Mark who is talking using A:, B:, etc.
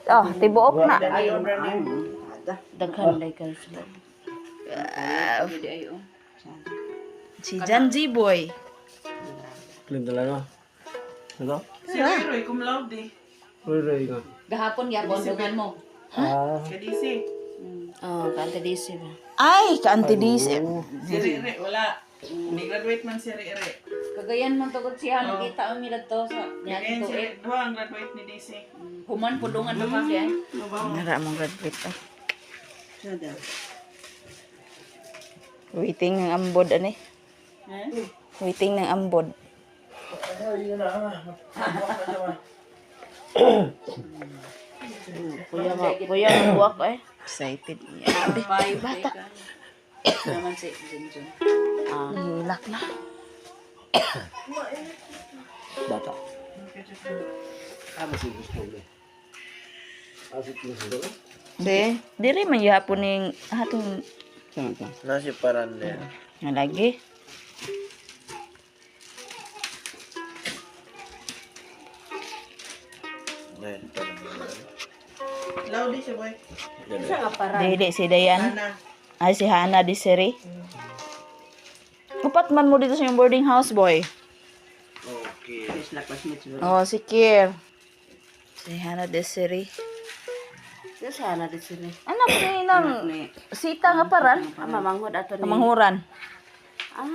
A: Oh, tibuok na.
B: Ayo.
A: Daghan day ka sila. Si Janji boy.
C: Clean talaga. Ano?
B: Si Roy, cum laude.
C: Roy nga.
A: Gahapon gyapon dungan mo.
C: Ah.
B: Kadisi.
A: Oh, ka-antidisip. Ay, ka-antidisip.
B: Si Rere, wala. Hindi graduate man si Rere.
A: Kagayan man tugod siya, nakita ang milad to sa
B: Kaya
A: yan
B: si
A: to eh.
B: Duha ang graduate ni DC.
A: Human pulungan pa kaya. Nara mong graduate pa. Waiting ng ambod ani. Waiting ng ambod. Kuya magbuwak eh. Excited niya. Bata. Naman si Junjun. Hilak na.
C: Bata. Ano si gusto mo? Asit mo sa doon?
A: Diri man yapon ning atong
C: Nasi parande.
A: nga lagi.
B: Laude siya, boy.
A: Dili si Dayan.
B: Ana.
A: Ay si Hana di Siri. Upat man mo dito sa yung boarding house boy.
C: Okay.
A: Oh, si Kier. Si Hana di Siri.
D: Sana di sini.
A: Anak ni nang sita nga paran.
D: Mamanghod ato ni.
A: Kamanghuran.
D: Ah,